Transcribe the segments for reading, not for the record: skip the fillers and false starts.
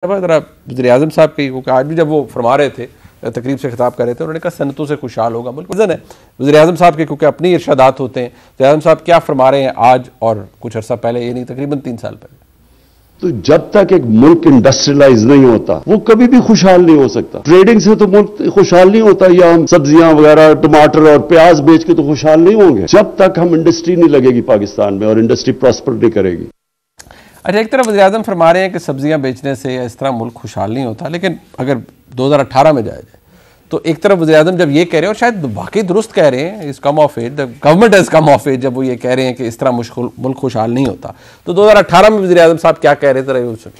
ज़रा वज़ीर-ए-आज़म साहब की, क्योंकि आज भी जब वो फरमा रहे थे, तकरीब से खिताब कर रहे थे, उन्होंने कहा सनतों से खुशहाल होगा मुल्क। वज़न है वज़ीर-ए-आज़म साहब के, क्योंकि अपनी इरशादात होते हैं। वज़ीर-ए-आज़म साहब क्या फरमा रहे हैं आज और कुछ अर्सा पहले, ये नहीं तकरीबन 3 साल पहले? तो जब तक एक मुल्क इंडस्ट्रियलाइज नहीं होता वो कभी भी खुशहाल नहीं हो सकता। ट्रेडिंग से तो मुल्क खुशहाल नहीं होता, या हम सब्जियां वगैरह टमाटर और प्याज बेच के तो खुशहाल नहीं होंगे जब तक हम इंडस्ट्री नहीं लगेगी पाकिस्तान में और इंडस्ट्री प्रॉस्पर नहीं करेगी। अच्छा, एक तरफ वज़ीर-ए-आज़म फरमा रहे हैं कि सब्जियां बेचने से इस तरह मुल्क खुशहाल नहीं होता, लेकिन अगर 2018 में जाए तो एक तरफ वज़ीर-ए-आज़म जब ये कह रहे हैं, और शायद वाकई दुरुस्त कह रहे हैं, इस come of age the government has come of age, जब वो ये कह रहे हैं कि इस तरह मुल्क खुशहाल नहीं होता, तो 2018 में वज़ीर-ए-आज़म साहब क्या कह रहे थे?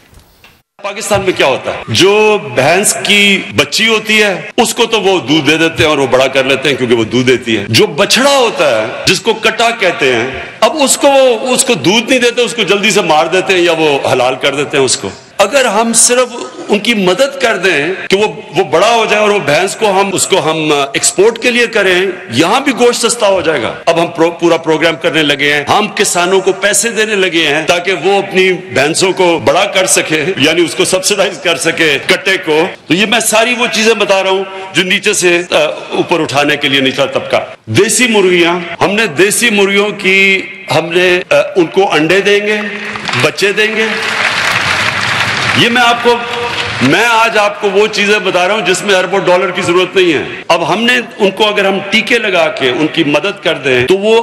पाकिस्तान में क्या होता है, जो भैंस की बच्ची होती है उसको तो वो दूध दे देते हैं और वो बड़ा कर लेते हैं क्योंकि वो दूध देती है। जो बछड़ा होता है जिसको कटा कहते हैं, अब उसको दूध नहीं देते, उसको जल्दी से मार देते हैं या वो हलाल कर देते हैं उसको। अगर हम सिर्फ उनकी मदद कर दें कि वो बड़ा हो जाए और वो भैंस को हम एक्सपोर्ट के लिए करें, यहां भी गोश्त सस्ता हो जाएगा। अब हम पूरा प्रोग्राम करने लगे हैं, हम किसानों को पैसे देने लगे हैं ताकि वो अपनी भैंसों को बड़ा कर सके, यानी उसको सब्सिडाइज कर सके कट्टे को। तो ये मैं सारी वो चीजें बता रहा हूं जो नीचे से ऊपर उठाने के लिए निचला तबका। देसी मुर्गियां, हमने देसी मुर्गियों की उनको अंडे देंगे, बच्चे देंगे। ये मैं आज आपको वो चीजें बता रहा हूं जिसमें अरबों डॉलर की जरूरत नहीं है। अब हमने उनको, अगर हम टीके लगा के उनकी मदद कर दें तो वो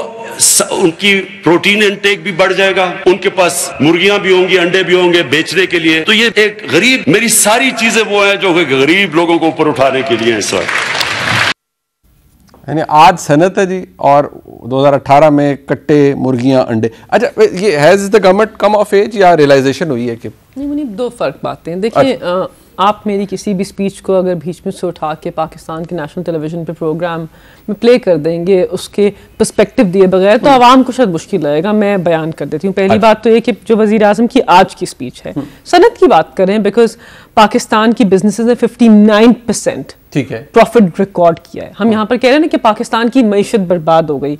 उनकी प्रोटीन इंटेक भी बढ़ जाएगा, उनके पास मुर्गियां भी होंगी, अंडे भी होंगे बेचने के लिए। तो ये एक गरीब, मेरी सारी चीजें वो हैं जो गरीब लोगों को ऊपर उठाने के लिए इस वक्त। यानी आज सनत है जी, और 2018 में कट्टे, मुर्गियां, अंडे। अच्छा, ये has the government come of age या रियलाइजेशन हुई है कि नहीं? मुनीब, दो फर्क बातें हैं। देखिए, आप मेरी किसी भी स्पीच को अगर बीच में से उठा के पाकिस्तान के नेशनल टेलीविजन पे प्रोग्राम में प्ले कर देंगे उसके पर्सपेक्टिव दिए बगैर, तो आवाम को शायद मुश्किल लगेगा। मैं बयान कर देती हूँ। पहली बात तो ये कि जो वज़ीर-ए-आज़म की आज की स्पीच है, सनत की बात करें, बिकॉज पाकिस्तान की बिजनेसेस ने 59% ठीक है प्रॉफिट रिकॉर्ड किया है। हम यहाँ पर कह रहे हैं ना कि पाकिस्तान की मईशत बर्बाद हो गई।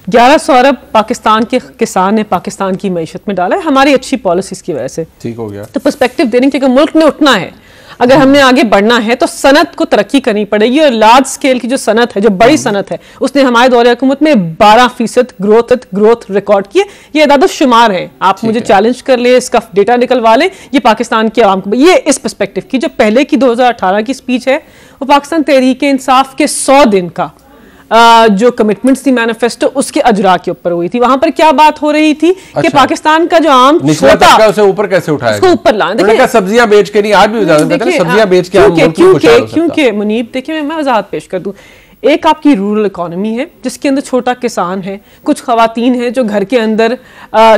1100 अरब पाकिस्तान के किसान ने पाकिस्तान की मईशत में डाला है हमारी अच्छी पॉलिसीज की वजह से। ठीक हो गया। तो पर्सपेक्टिव देने के, मुल्क ने उठना है, अगर हमने आगे बढ़ना है तो सनत को तरक्की करनी पड़ेगी। और लार्ज स्केल की जो सनत है, जो बड़ी सनत है, उसने हमारे दौरे हुकूमत में 12% ग्रोथ रिकॉर्ड किए। ये अदाद शुमार है, आप मुझे चैलेंज कर ले, इसका डेटा निकलवा लें। ये पाकिस्तान की आवाम को, ये इस पर्सपेक्टिव की। जो पहले की 2018 की स्पीच है वो पाकिस्तान तहरीक इंसाफ के 100 दिन का जो कमिटमेंट्स थी मैनिफेस्टो, उसके अजरा के ऊपर हुई थी। वहां पर क्या बात हो रही थी कि पाकिस्तान का जो आम निचला तबका उसे ऊपर कैसे उठाएगा, उसको ऊपर लाना। देखिए सब्जियां बेच के नहीं, आज भी सब्जियां बेच के क्योंकि मुनीब, देखिए मैं वजाहत पेश कर दूं। एक आपकी रूरल इकोनॉमी है जिसके अंदर छोटा किसान है, कुछ खवातीन हैं जो घर के अंदर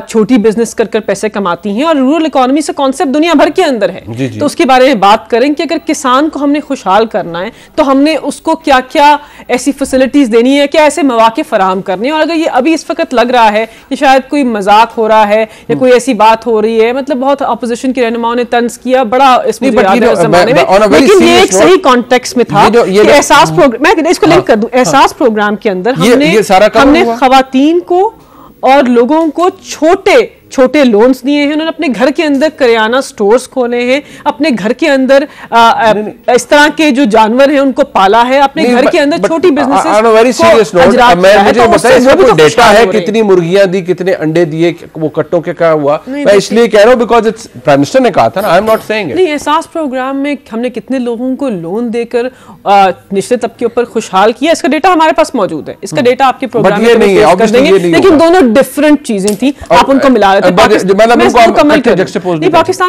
छोटी बिजनेस कर पैसे कमाती हैं, और रूरल इकोनॉमी से कॉन्सेप्ट दुनिया भर के अंदर है। जी। तो उसके बारे में बात करें कि अगर किसान को हमने खुशहाल करना है तो हमने उसको क्या क्या ऐसी फैसिलिटीज देनी है, क्या ऐसे मौके फराहम करने हैं। और अगर ये अभी इस वक्त लग रहा है कि शायद कोई मजाक हो रहा है या कोई ऐसी बात हो रही है, मतलब बहुत अपोजिशन के रहनुमाओं ने तंज किया बड़ा इसमें जमाने में, लेकिन ये एक सही कॉन्टेक्स्ट में था। एहसास प्रोग्राम, मैं इसको कर दूं, एहसास प्रोग्राम के अंदर हमने खवातीन को और लोगों को छोटे लोन्स दिए हैं। उन्होंने अपने घर के अंदर करियाना स्टोर्स खोले हैं, अपने घर के अंदर इस तरह के जो जानवर हैं उनको पाला है, अपने घर के अंदर छोटी बिजनेसेस। मुझे बताइए डेटा है कितनी मुर्गियां दी, कितने अंडे दिए, वो कट्टों के क्या हुआ? मैं इसलिए कह रहा हूं बिकॉज़ इट्स प्राइम मिनिस्टर ने कहा था ना, I am not saying it. नहीं, एहसास प्रोग्राम में हमने कितने लोगों को लोन देकर निचले तबके के ऊपर खुशहाल किया, इसका डेटा हमारे पास मौजूद है। इसका डेटा आपके प्रोग्राम में पेश कर देंगे, लेकिन दोनों डिफरेंट चीजें थी, आप उनको मिला पाकिस्तान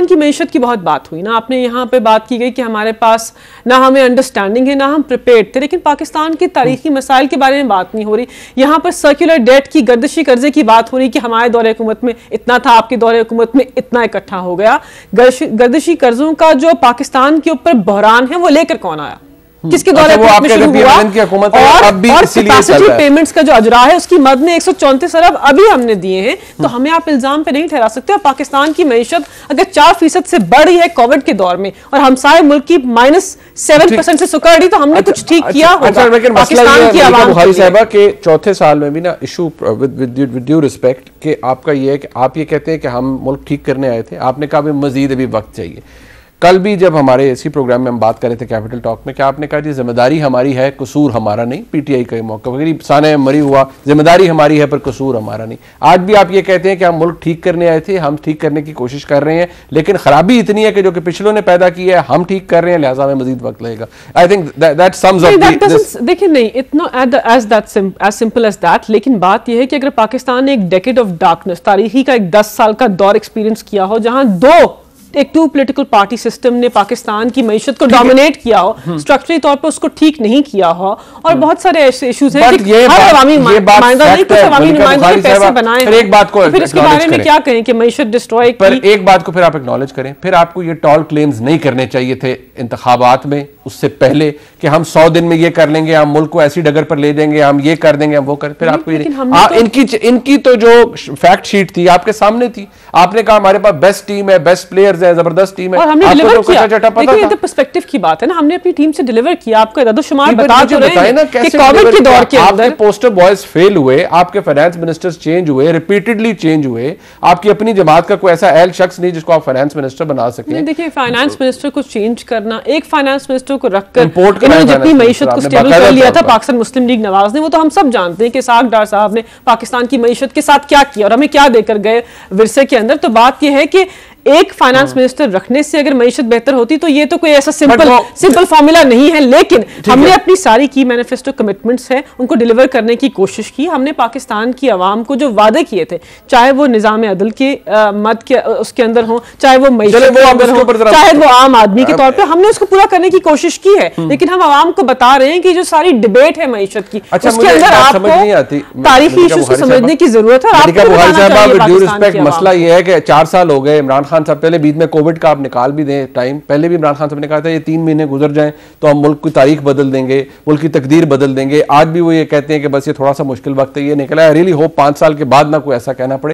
की मैशत की बहुत बात हुई ना, आपने यहाँ पे बात की गई कि हमारे पास ना हमें अंडरस्टैंडिंग है ना हम प्रिपेयर्ड थे, लेकिन पाकिस्तान के तारीखी मसाइल के बारे में बात नहीं हो रही। यहाँ पर सर्कुलर डेट की, गर्दिशी कर्जे की बात हो रही कि हमारे दौरे हुकूमत में इतना था, आपके दौरे हुकूमत में इतना इकट्ठा हो गया। गर्दिशी कर्जों का जो पाकिस्तान के ऊपर बहरान है वो लेकर कौन आया, किसके दौरे में शुरू हुआ, और कैपेसिटी पेमेंट्स का जो अजरा है उसकी मद में 134 अरब अभी हमने दिए हैं। तो हमें आप इल्जाम पे नहीं ठहरा सकते। और पाकिस्तान की मईशत अगर 4% से बढ़ रही है कोविड के दौर में, और हमसाये मुल्क की -7% से सुकर रही, तो हमने कुछ ठीक किया होगा। पाकिस्तान की आवाम बुखारी साहिबा के चौथे साल में भी ना इशू विद ड्यू रिस्पेक्ट कि आपका ये है कि आप ये कहते हैं कि हम मुल्क ठीक करने आए थे, आपने कहा मजीद अभी वक्त चाहिए। कल भी जब हमारे इसी प्रोग्राम में हम बात कर रहे थे कैपिटल टॉक में, क्या आपने कहा जी जिम्मेदारी हमारी है, कसूर हमारा नहीं, पीटीआई का मौका गरीब साने मरी हुआ, जिम्मेदारी हमारी है पर कसूर हमारा नहीं। आज भी आप ये कहते हैं कि हम मुल्क ठीक करने आए थे, हम ठीक करने की कोशिश कर रहे हैं, लेकिन खराबी इतनी है कि जो कि पिछलों ने पैदा की है हम ठीक कर रहे हैं, लिहाजा हमें मजीद वक्त लगेगा। I think that sums up this. देखिए नहीं, it's not as simple as that, लेकिन बात यह है कि अगर पाकिस्तान ने एक डेकेड ऑफ डार्कनेस, तारीखी का एक 10 साल का दौर एक्सपीरियंस किया हो, जहां एक टू पॉलिटिकल पार्टी सिस्टम ने पाकिस्तान की मईशत को डोमिनेट किया हो, स्ट्रक्चरली तौर पे उसको ठीक नहीं किया हो, और बहुत सारे ऐसे इश्यूज हैं कि हर अवामी नुमाइंदा नहीं, कुछ अवामी नुमाइंदों ने पैसे बनाए हैं, एक बात को फिर इसके बारे में क्या कहें कि मईशत डिस्ट्रॉय की। पर एक बात को फिर आप एक्नॉलेज करें, फिर आपको ये टॉल क्लेम्स नहीं करने चाहिए थे इंतखाबात में उससे पहले कि हम 100 दिन में ये कर लेंगे, हम मुल्क को ऐसी डगर पर ले जाएंगे, हम ये कर देंगे, हम वो कर। फिर आपको इनकी तो जो फैक्ट शीट थी आपके सामने थी, आपने कहा हमारे पास बेस्ट टीम है, बेस्ट प्लेयर्स है, जबरदस्त टीम है, और हमने डिलीवर किया। देखिए ये तो पर्सपेक्टिव की बात है ना, हमने अपनी टीम से डिलीवर किया। आपको इदादुशुमार बता तो रहे हैं कि कोविड के दौर के अंदर आपके पोस्टर बॉयज फेल हुए, आपके फाइनेंस मिनिस्टर्स चेंज हुए, रिपीटेडली चेंज हुए, आपकी अपनी जमात का कोई ऐसा अहल शख्स नहीं जिसको आप फाइनेंस मिनिस्टर बना सके। देखिए फाइनेंस मिनिस्टर को चेंज करना, एक फाइनेंस मिनिस्टर को रखकर इन्होंने जितनी मईशत को स्टेबल कर लिया था पाकिस्तान मुस्लिम लीग नवाज ने, वो तो हम सब जानते हैं कि इसहाक डार साहब ने पाकिस्तान की मईशत के साथ क्या किया और हमें क्या देकर गए विरसे के अंदर। तो बात यह है कि एक फाइनेंस मिनिस्टर रखने से अगर मईशत बेहतर होती तो ये तो कोई ऐसा सिंपल फॉर्मूला नहीं है, लेकिन हमने अपनी सारी की मैनिफेस्टो कमिटमेंट्स हैं उनको डिलीवर करने की कोशिश की। हमने पाकिस्तान की आवाम को जो वादे किए थे, चाहे वो निजाम अदल के मद के उसके अंदर हो, चाहे वो मईशत के अंदर हो, चाहे वो आम आदमी के तौर पे, हमने उसको पूरा करने की कोशिश की है। लेकिन हम आवाम को बता रहे हैं कि जो सारी डिबेट है मईशत की, उसके अंदर आपको तारीखी इश्यूज को समझने की जरूरत है। मसला ये है कि 4 साल हो गए, इमरान खान साहब पहले बीच में कोविड का आप निकाल भी दें टाइम, पहले भी इमरान खान साहब ने कहा था ये 3 महीने गुजर जाएं तो हम मुल्क की तारीख बदल देंगे, मुल्क की तकदीर बदल देंगे। आज भी वो ये कहते हैं कि बस ये थोड़ा सा मुश्किल वक्त है, ये निकला है। रियली होप 5 साल के बाद ना कोई ऐसा कहना पड़े।